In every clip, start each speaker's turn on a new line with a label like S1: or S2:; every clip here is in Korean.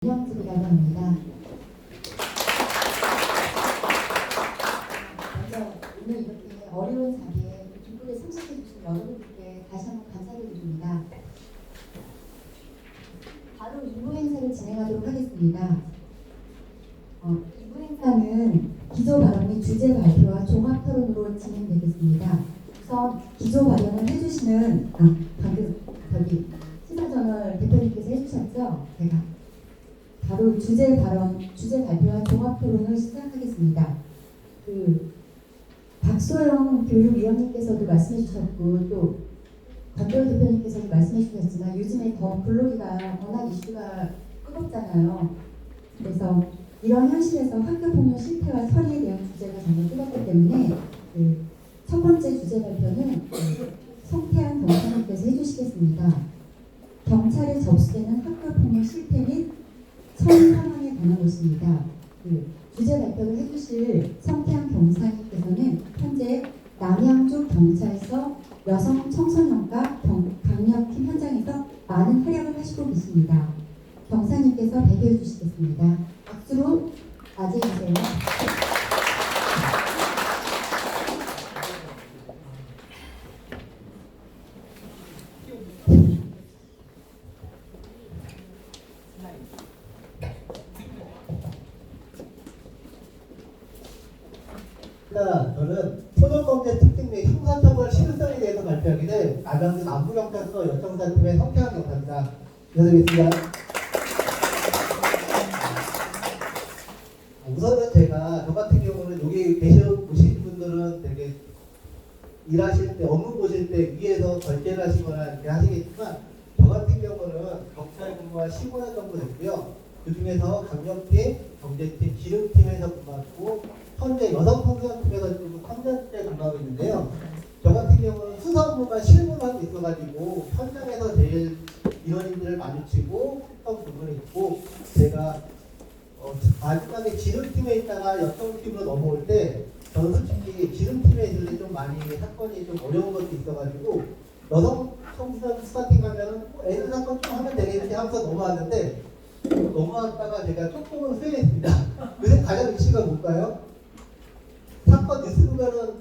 S1: 윤영집이라고 합니다. 먼저 오늘 이렇게 어려운 자리에 기쁘게 참석해 주신 여러분들께 다시 한번 감사드립니다. 바로 2부 행사를 진행하도록 하겠습니다. 2부 행사는 기조 발언 및 주제 발표와 종합 토론으로 진행되겠습니다. 우선 기조 발언을 해주시는 방금 시사저널 대표님께서 해주셨죠? 제가 바로 주제 발표와 종합 토론을 시작하겠습니다. 박소영 교육위원님께서도 말씀해 주셨고 또 권도열 대표님께서도 말씀해 주셨지만 요즘에 더 블로기가 워낙 이슈가 뜨겁잖아요. 그래서 이런 현실에서 학교폭력 실태와 처리에 대한 주제가 정말 뜨겁기 때문에 첫 번째 주제 발표는 송태한 경사님께서 해주시겠습니다. 경찰에 접수되는 학교폭력 실태 및 처리 상황에 관한 것입니다. 주제 발표를 해주실 성태한 경사님께서는 현재 남양주 경찰서 여성 청소년과 강력팀 현장에서 많은 활약을 하시고 계십니다. 경사님께서 발표해 주시겠습니다. 박수로 맞이해주세요.
S2: 저는 소년범죄 특징 및 형사처벌 실효성에 대해서 발표하게 된 남양주 남부경찰서 여청사팀의 성태한 경사입니다. 인사드리겠습니다. 우선은 저 같은 경우는 여기 오신 분들은 되게 일하실 때, 업무 보실 때 위에서 결제를 하시거나 이렇게 하시겠지만 저 같은 경우는 경찰 근무와 15년 정도 됐고요. 그 중에서 강력팀, 경제팀, 기름팀에서 근무하고 현재 여성청소년팀에서 지금 3년째 근무하고 있는데요. 저 같은 경우는 수사 업무가 실무를 하고 있어가지고 현장에서 제일 인원인들을 마주치고 했던 부분이 있고 제가 마지막에 기름팀에 있다가 여성팀으로 넘어올 때 저는 솔직히 기름팀에 있을 때 좀 많이 사건이 좀 어려운 것도 있어가지고 여성 청소년 수사팀 가면은 애들 사건 좀 하면 되겠지 하면서 넘어왔는데 넘어왔다가 제가 조금은 후회했습니다. 요새 가장 이슈가 뭘까요? 사건 뉴스 보면은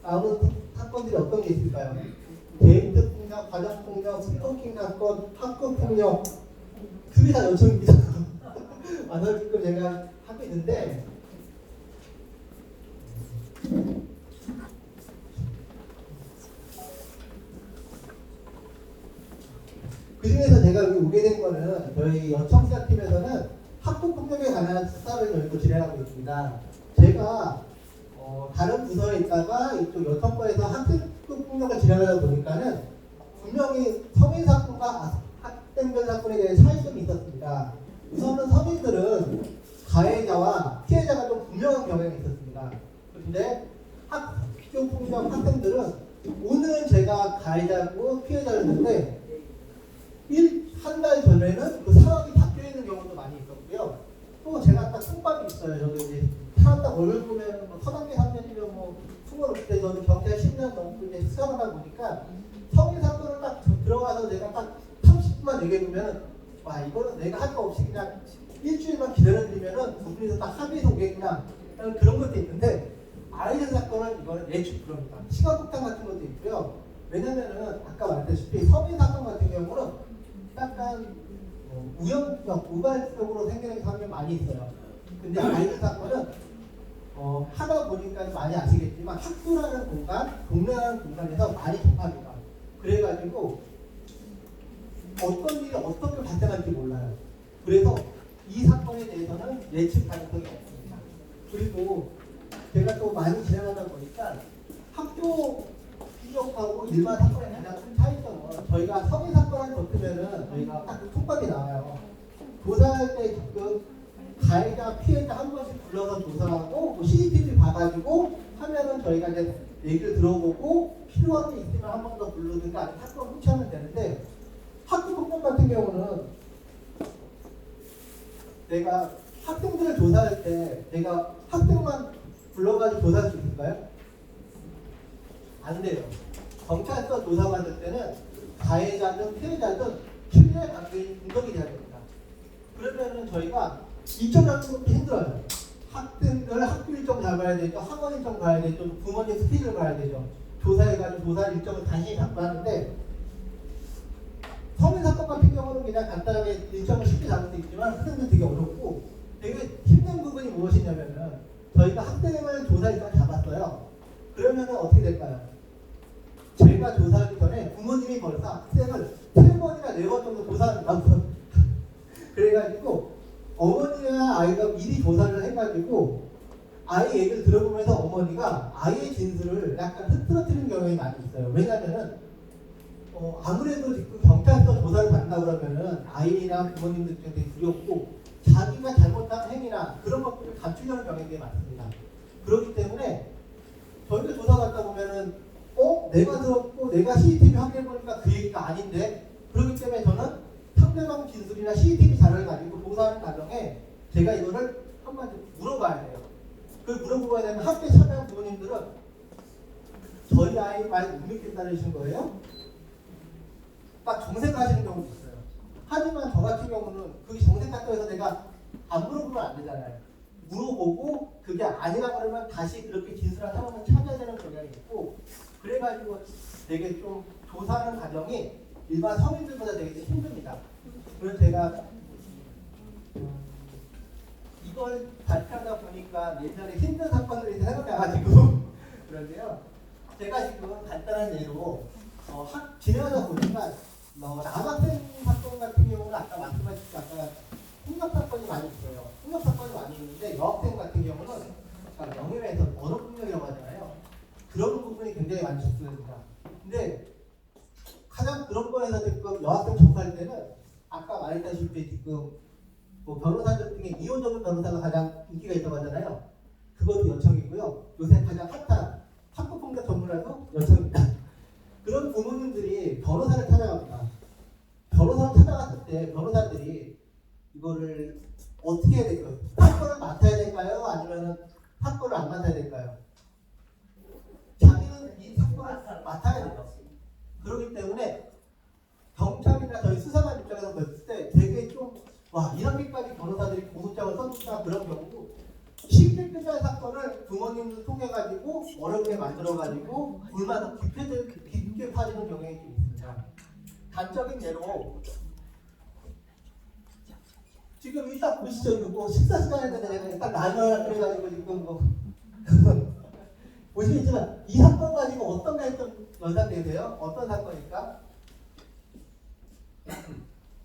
S2: 나오는 사건들이 어떤 게 있을까요? 데이트 폭력, 가정 폭력, 스토킹 사건, 학교 폭력, 그게 다 요청입니다. 와서 지금 제가 하고 있는데 그 중에서 제가 여기 오게 된 거는 저희 여청사팀에서는 학교 폭력에 관한 수사를 저희도 진행하고 있습니다. 제가 다른 부서에 있다가 이쪽 여청과에서 학교 폭력을 진행하다 보니까는 분명히 성인 사건과 학생들 사건에 대해 차이점이 있었습니다. 우선은 성인들은 가해자와 피해자가 좀 분명한 경향이 있었습니다. 그런데 학교 폭력 학생들은 오늘은 제가 가해자고 피해자였는데 한 달 전에는 그 상황이 바뀌어 있는 경우도 많이 있었고요. 또 제가 딱 통밥이 있어요. 저도 이제 사람 얼굴 보면 서당계 3년이면 스물없을 때 저는 경찰 10년 넘고 이제 수사를 하다 보니까 성인 사건을 딱 들어가서 제가 딱 30분만 얘기해보면 와 이거는 내가 할 거 없이 그냥 일주일만 기다려드리면은 두 분이서 딱 합의해서 오겠구나 그런 것도 있는데 아이들 사건은 이거는 예측 불허입니다. 시간폭탄 같은 것도 있고요. 왜냐면은 아까 말했다시피 성인 사건 같은 경우는 약간 우연적, 우발적으로 생기는 사람이 많이 있어요. 근데 아이들 사건은 하다 보니까 많이 아시겠지만 학교라는 공간, 동네라는 공간에서 많이 접합니다. 그래가지고 어떤 일이 어떻게 발생할지 몰라요. 그래서 이 사건에 대해서는 예측 가능성이 없습니다. 그리고 제가 또 많이 진행하다 보니까 학교 폭력하고 일반 사건의 가장 큰 차이점은 저희가 성인 사건을 겪으면은 저희가 딱 통밥이 나와요. 조사할 때 그 가해자, 피해자 한 번씩 불러서 조사하고 CCTV 봐가지고 하면은 저희가 이제 얘기를 들어보고 필요한 게 있으면 한 번 더 부르든가 아니면 사건을 후치하면 되는데 학교 폭력 같은 경우는 내가 학생들을 조사할 때 내가 학생만 불러가지고 조사할 수 있을까요? 안 돼요. 경찰서 조사받을 때는 가해자든 피해자든 신뢰 관계인 분석이 돼야 됩니다. 그러면은 저희가 일정 잡는 것도 힘들어요. 학생들 학교 일정 잡아야 되죠. 학원 일정 가야 되죠. 부모님 스케줄 가야 되죠. 조사해가지고 조사 일정을 단신히 잡고 하는데 성인 사건 같은 경우는 그냥 간단하게 일정을 쉽게 잡을 수 있지만 학생들 되게 어렵고 되게 힘든 부분이 무엇이냐면은 저희가 학생을 조사 일정 잡았어요. 그러면은 어떻게 될까요? 제가 조사하기 전에 부모님이 벌써 학생을 3번이나 4번 정도 조사한다고 그래가지고 어머니와 아이가 미리 조사를 해가지고 아이 얘기를 들어보면서 어머니가 아이의 진술을 약간 흐트러뜨리는 경향이 많이 있어요. 왜냐면은 아무래도 지금 경찰서 조사를 받는다 그러면은 아이나 부모님들 중에 되게 두렵고 자기가 잘못한 행위나 그런 것들을 감추려는 경향이 되게 많습니다. 그렇기 때문에 저희가 조사 받다 보면은 내가 들었고 내가 CCTV 확인해보니까 그 얘기가 아닌데 그렇기 때문에 저는 상대방 진술이나 CCTV 자료를 가지고 조사하는 과정에 제가 이거를 한번 물어봐야 돼요. 그걸 물어보아야 되면 학교에 참여한 부모님들은 저희 아이 말 못 믿겠다는 거예요. 막 정색하시는 경우도 있어요. 하지만 저 같은 경우는 그게 정색 같다고 해서 내가 안 물어보면 안 되잖아요. 물어보고 그게 아니라 그러면 다시 그렇게 진술한 상황을 찾아야 되는 경향이 있고 그래가지고 되게 좀 조사하는 과정이 일반 성인들보다 되게 힘듭니다. 그래서 제가 이걸 발표하다 보니까 예전에 힘든 사건들이 생각나가지고 그런데요. 제가 지금 간단한 예로 진행하다 보니까 남학생 사건 같은 경우는 아까 말씀하셨듯이 아까 폭력 사건이 많이 있어요. 폭력 사건이 많이 있는데 여학생 같은 경우는 명예훼손, 언어폭력이라고 하잖아요. 그런 부분이 굉장히 많이 있습니다. 근데 가장 그런 거에서 지금 여학생 접할 때는 아까 말했다시피 지금 뭐 변호사들 중에 이혼 전문 변호사가 가장 인기가 있다고 하잖아요. 그것도 요청이고요. 요새 가장 핫한 학교폭력 전문가도 요청입니다. 그런 부모님들이 변호사를 찾아갑니다. 변호사를 찾아갔을 때 변호사들이 이거를 어떻게 해야 될까요? 사건을 맡아야 될까요? 아니면 사건을 안 맡아야 될까요? 자기는 이 사건을 맡아야 돼요. 그렇기 때문에 경찰이나 저희 수사관 입장에서 봤을 때 되게 이렇게까지 변호사들이 고소장을 써줬다 그런 경우도 쉽게 끝날 사건을 부모님을 통해가지고 어렵게 만들어가지고 불만을 깊게 파지는 경향이 좀 있습니다. 단적인 예로 지금 일단 보시죠. 이거 식사 시간에 내가 딱 나눠라 그래가지고 지금 보시겠지만 이 사건 가지고 어떤 게 좀 연상되세요? 어떤 사건일까?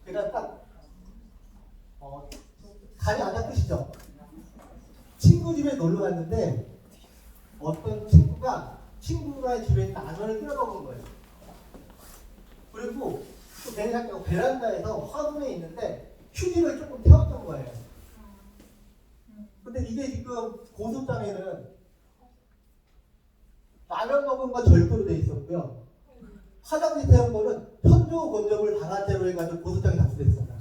S2: 제가 딱 감이 안 잡히시죠? 친구 집에 놀러 갔는데 어떤 친구가 집에 있는 라면을 끓여먹은 거예요. 그리고 또 베란다에서 화분에 있는데 휴지를 조금 태웠던 거예요. 근데 이게 지금 고소장에는 라면 먹은 거 절도로 돼 있었고요. 화장실 태운 거는 현조 건조물 당한 채로 해가지고 고소장이 답수됐습니다.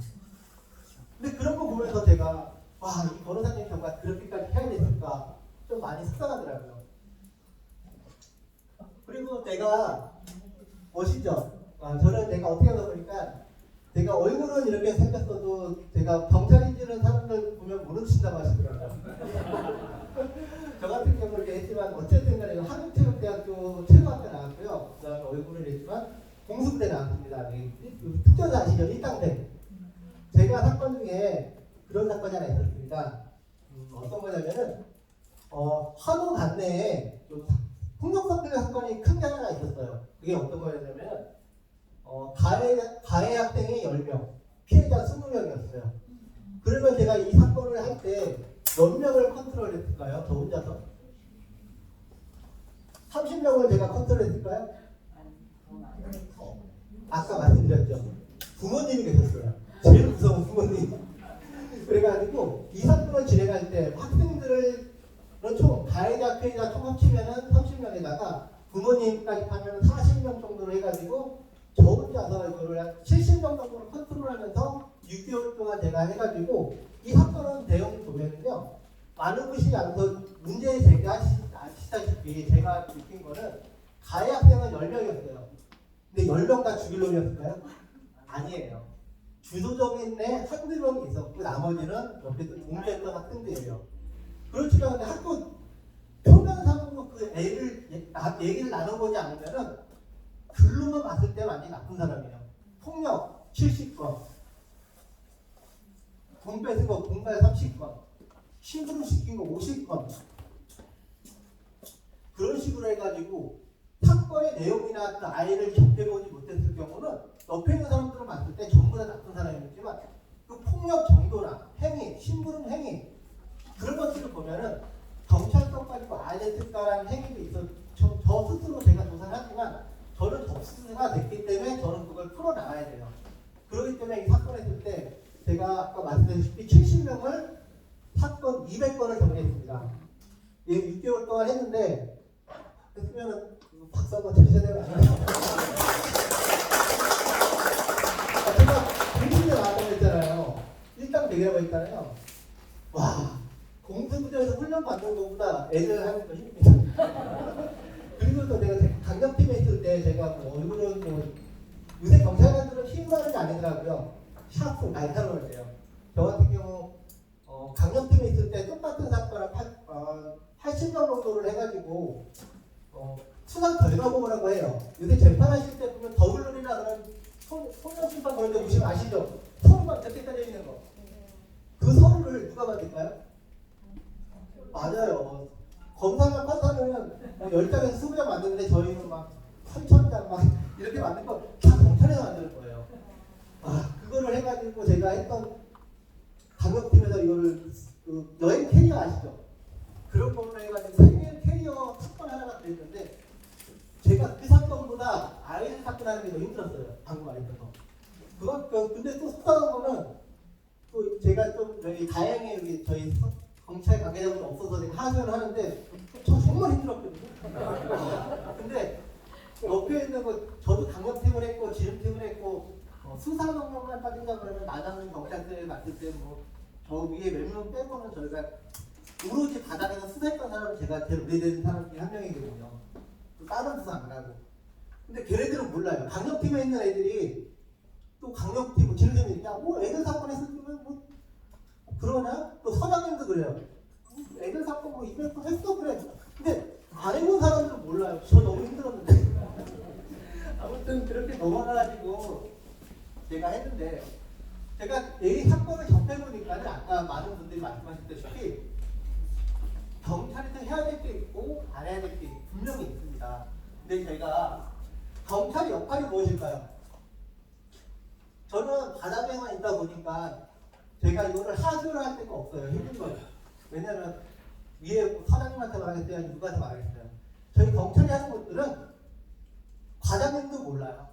S2: 근데 그런 거 보면서 제가 이 변호사님 경우가 그렇게까지 해야 됐을까 좀 많이 속상하더라고요. 그리고 제가 멋있죠? 저는 내가 어떻게 하다 보니까 제가 얼굴은 이렇게 생겼어도 제가 경찰인지는 사람들 보면 모르신다고 하시더라고요. 저 같은 경우는 이렇게 했지만 어쨌든 간에 한국체육대학교 체육학과 나왔고요. 그 다음에 얼굴을 했지만 공수부대 나왔습니다. 특전사 아시죠? 1당대. 제가 사건 중에 그런 사건이 하나 있었습니다. 어떤 거냐면은 한우 관내에 폭력사건 사건이 큰 게 하나 있었어요. 그게 어떤 거였냐면 가해 학생이 10명, 피해자 20명이었어요. 그러면 제가 이 사건을 할 때 몇 명을 컨트롤했을까요? 저 혼자서? 30명을 제가 컨트롤했을까요? 아까 말씀드렸죠. 부모님이 계셨어요. 제일 무서운 부모님. 그래가지고 이 사건을 진행할 때 학생들을 총 가해자 피해자 총 합치면은 30명에다가 부모님까지 하면 40명 정도로 해가지고 저 혼자서 이거를 한 70명 정도로 컨트롤하면서 6개월 동안 제가 해가지고 이 사건은 내용 보면은요 많은 분이 않아서 문제 제기하시다시피 제가 느낀 거는 가해 학생은 10명이었어요. 근데 10명 다 죽일 놈이었을까요? 아니에요. 주도적인 애 한두 명이 있었고 나머지는 옆에 또 동조했던 학생들이에요. 그렇지도 않은데 학교 표면상으로 그 얘기를 나눠보지 않으면은 글로만 봤을 때 완전히 나쁜 사람이에요. 폭력 70건, 돈 뺏은 거 공갈 30건, 심부름 시킨 거 50건. 그런 식으로 해가지고 사건의 내용이나 그 아이를 접해보지 못했을 경우는 옆에 있는 사람들을 봤을 때 전부 다 나쁜 사람이지만 그 폭력 정도나 행위, 심부름 행위 그런 것들을 보면은 경찰서 가지고 안 했을까라는 행위도 있어. 저 스스로 제가 조사를 하지만 저는 접수가 됐기 때문에 저는 그걸 풀어나가야 돼요. 그렇기 때문에 이 사건 했을 때 제가 아까 말씀드렸다시피 70명을 사건 200건을 정리했습니다. 6개월 동안 했는데 했으면은 박수 한번 쳐주셔야 되는 거 아니에요? 제가 공수부대 나왔다고 했잖아요. 일당 대기라고 했잖아요. 와, 공수부대에서 훈련 받는 것보다 애들 하는 거 힘듭니다. 그리고 또 내가 강력팀에 있을 때 제가 뭐 얼굴은 뭐 요새 경찰관들은 힘많은 게 아니더라고요. 샤프 날카로울 때요. 저 같은 경우 강력팀에 있을 때 똑같은 사건을 80명 정도를 해가지고 수상 결과보고라고 해요. 요새 재판하실 때 보면 더블론이나 그런 소년 심판 그런 데 보시면 아시죠? 서류만 이렇게 깔려 있는 거. 그 서류를 누가 만들까요? 맞아요. 검사나 판사는 10장에서 20장 만드는데 저희는 막 3,000장 막 이렇게 만든 거 다 경찰에서 만드는 거예요. 그거를 해가지고 제가 했던 강력팀에서 이거를 그 여행 캐리어 아시죠? 그런 걸로 해가지고 생일 캐리어 사건 하나가 들어있는데 제가 그 사건보다 아이들 사건 하는 게 더 힘들었어요. 방금 말했던 근데 또 속상한 거는 또 제가 좀 다행히 여기 저희 경찰 관계자분이 없어서 제가 하소연을 하는데 저 정말 힘들었거든요. 근데 옆에 있는 거 저도 강력팀을 했고 지름팀을 했고 수사 능력만 따진다 그러면 나가는 경찰서에 갔을 때 뭐 저 위에 몇 명 빼고는 저희가 오로지 바닥에서 수사했던 사람은 제가 제일 오래된 사람 중에 한 명이거든요. 또 다른 수사 안 하고. 근데 걔네들은 몰라요. 강력팀에 있는 애들이 또 강력팀, 뭐 지름팀이 뭐 애들 사건 했을 때는 뭐 그러냐? 또 서장님도 그래요. 애들 사건 뭐 이벤트 했어 그래. 근데 안 해본 사람들은 몰라요. 저 너무 힘들었는데. 아무튼 그렇게 넘어가가지고 제가 했는데 제가 이 사건을 접해보니까 아까 많은 분들이 말씀하셨다시피 경찰에서 해야 될 게 있고 안 해야 될 게 분명히 있습니다. 근데 제가 경찰의 역할이 무엇일까요? 저는 바닥에만 있다 보니까 제가 이거를 하소연을 할 데가 없어요. 힘든 거예요. 왜냐면 위에 사장님한테 말하겠어요? 누구한테 말하겠어요? 저희 경찰이 하는 것들은 과장님도 몰라요.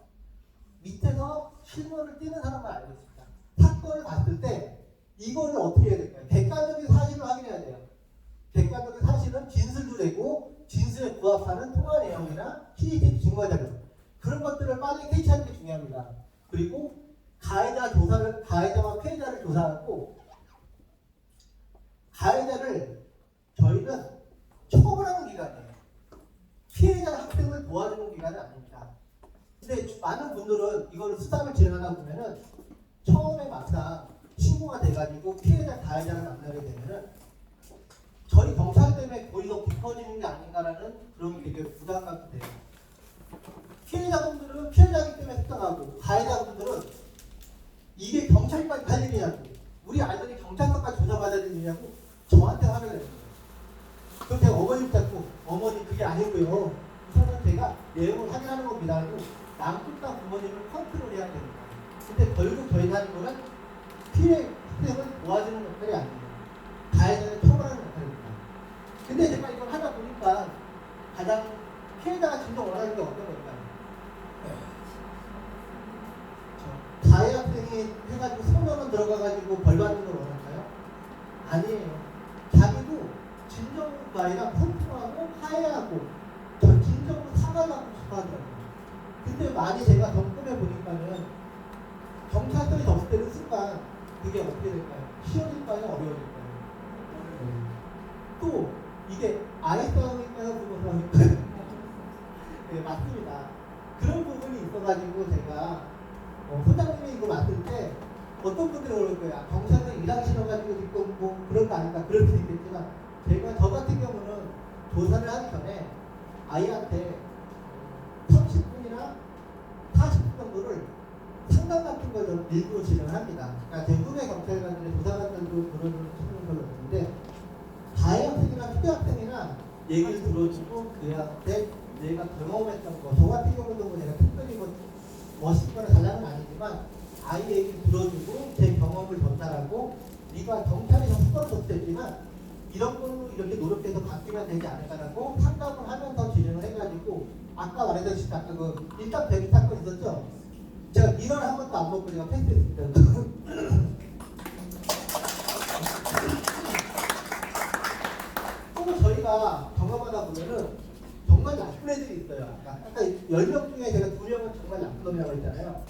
S2: 밑에서 실무를 뛰는 사람만 알고 있습니다. 사건을 봤을 때 이거를 어떻게 해야 될까요? 객관적인 사실을 확인해야 돼요. 객관적인 사실은 진술도 되고 진술에 부합하는 통화 내용이나 CCTV 증거 자료 그런 것들을 빨리 캐치하는 게 중요합니다. 그리고 가해자와 피해자를 조사하고 가해자를 저희는 처벌하는 기관이에요. 피해자 학생을 도와주는 기관은 아닙니다. 근데 많은 분들은 이걸 수사를 진행하다 보면은 처음에 막상 신고가 돼가지고 피해자 가해자를 만나게 되면은 저희 경찰 때문에 거의 더 깊어지는 게 아닌가라는 그런 되게 부담감도 돼요. 피해자분들은 피해자이기 때문에 수상하고 가해자분들은 이게 경찰까지 갈 일이냐고 우리 아이들이 경찰서까지 조사받아야 되느냐고 저한테 화를 내는 거예요. 그럼 제가 어머님 잡고 어머니 그게 아니고요. 우선은 제가 내용을 확인하는 겁니다. 양쪽 다 부모님을 컨트롤해야 됩니다. 근데 결국 저희가 하는 거는 피해 학생을 도와주는 역할이 아니에요. 가해자를 처벌하는 역할입니다. 근데 제가 이걸 하다 보니까 가장 피해자가 진짜 원하는 게 어떤 걸까요? 가해 학생이 해가지고 소년원 들어가가지고 벌 받는 걸 원할까요? 아니에요. 자기도 진정도 아니라 컨트롤하고 화해하고 진정으로 사과를 하고 싶어 하더라고요. 근데 많이 제가 접근해 보니까는 경찰서에 접수되는 순간 그게 어떻게 될까요? 쉬워질까요? 어려워질까요? 또 이게 아이싸움일까요? 부모싸움일까요? 네, 맞습니다. 그런 부분이 있어가지고 제가 소장님이 이거 맡을 때 분들이 오를 거예요. 경찰은 이상 신어가지고 있고 뭐 그런 거 아닌가 그럴 수도 있겠지만 저 같은 경우는 조사를 하기 전에 아이한테 30분이나 40분 정도를 상담 같은 걸 좀 일부러 진행합니다. 그러니까 제 후배 경찰관들의 조사관들도 그런 친구는 별로 없는데 가해학생이나 초등학생이나 얘기를 들어주고 그한테 내가 경험했던 거, 저 같은 경우도 뭐 내가 특별히 뭐 멋있거나 잘난 건 아니지만 아이 얘기를 들어주고 제 경험을 전달하고 네가 경찰에서 수건을 줬겠지만 이런 걸로 이렇게 노력해서 바뀌면 되지 않을까라고 상담을 하면서 진행을 해가지고 아까 말했듯이 아까 그 일단 배기 사건 있었죠? 제가 민원을 한 번도 안 먹고 제가 패스했습니다. 또 저희가 경험하다 보면은 정말 나쁜 애들이 있어요. 아까 10명 중에 제가 2명은 정말 나쁜 놈이라고 했잖아요.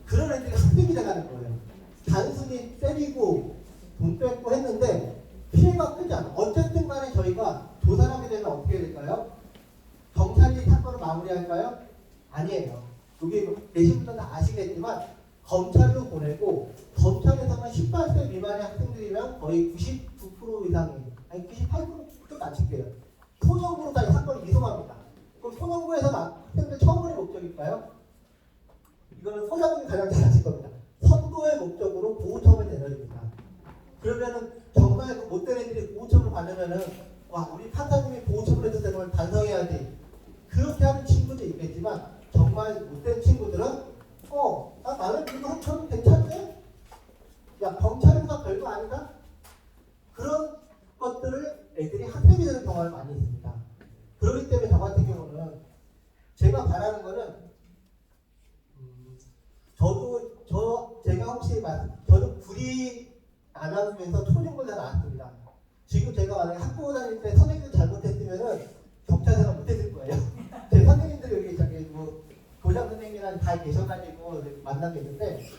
S2: 그런 애들이 학생이 돼가는 거예요. 단순히 때리고 돈 뺏고 했는데 피해가 크지 않아요. 어쨌든 간에 저희가 조사를 하게 되면 어떻게 될까요? 경찰이 사건을 마무리할까요? 아니에요. 여기 계신 분들은 다 아시겠지만 검찰로 보내고 검찰에서만 18세 미만의 학생들이면 거의 99% 이상이 아니 98%도 낮출게요. 소년부로 다 사건을 이송합니다. 그럼 소년부에서 학생들 처벌의 목적일까요? 이거는 소장님이 가장 잘 아실 겁니다. 선도의 목적으로 보호처분이 내려집니다. 그러면은 정말 그 못된 애들이 보호처분을 받으면은 와 우리 판사님이 보호처분 해줬다는 걸 반성해야지. 그렇게 하는 친구도 있겠지만 정말 못된 친구들은 나 나는 이거 합쳐도 괜찮네? 야 경찰에서 별거 아니다? 그런 것들을 애들이 학생이 되는 경우가 많이 있습니다. 그렇기 때문에 저 같은 경우는 제가 바라는 거는 제가 혹시 저는 불이 아나운서에서 초중고사 나왔습니다. 지금 제가 만약에 학교 다닐 때 선생님들 잘못했으면은 경찰 생활 못했을 거예요. 제 선생님들이 여기 저기 뭐 교장 선생님이랑 다 계셔가지고 만난 게 있는데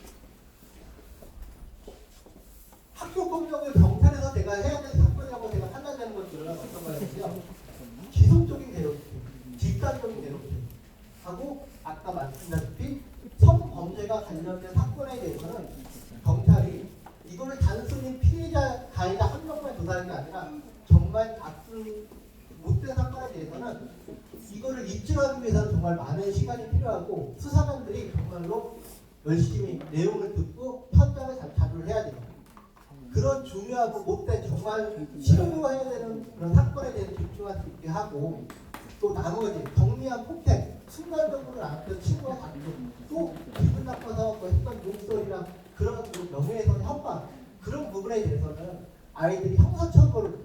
S2: 학교 폭력을 경찰에서 제가 해야 되는 사건이라고 제가 판단되는 것들은 어떤 거냐면요. 지속적인 괴롭힘, 집단적인 괴롭힘 하고 아까 말씀드렸다시피 성범죄가 관련된 사건에 대해서는 경찰이 이거를 단순히 피해자, 가해자 한 명만 조사하는 게 아니라 정말 나쁜 못된 사건에 대해서는 이거를 입증하기 위해서는 정말 많은 시간이 필요하고 수사관들이 정말로 열심히 내용을 듣고 현장을 잘 자료를 해야 됩니다. 그런 중요하고 못된 정말 실효해야 되는 그런 사건에 대해서 집중할 수 있게 하고 또 나머지 경미한 폭행, 순간적으로 나왔던 친구와 다투고 또 기분 나빠서 했던 욕설이나 그런 명예훼손 협박 그런 부분에 대해서는 아이들이 형사처벌을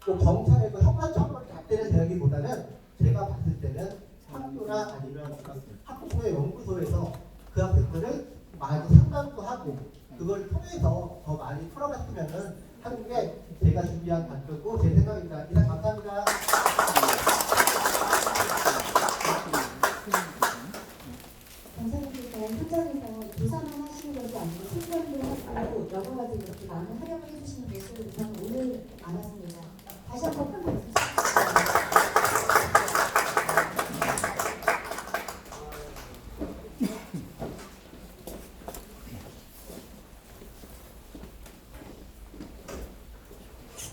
S2: 또 경찰의 그 형사처벌을 잣대를 대기보다는 제가 봤을 때는 학교나 아니면 학부의 연구소에서 그 학생들을 많이 상담도 하고 그걸 통해서 더 많이 풀어갔으면 하는 게 제가 준비한 발표고 제 생각입니다. 이상 감사합니다.
S1: 강사님께서 현장에서 조사만 하시는 것이 아니고 생존도 하고 여러 가지 이렇게 많은 활약을 해주시는 것을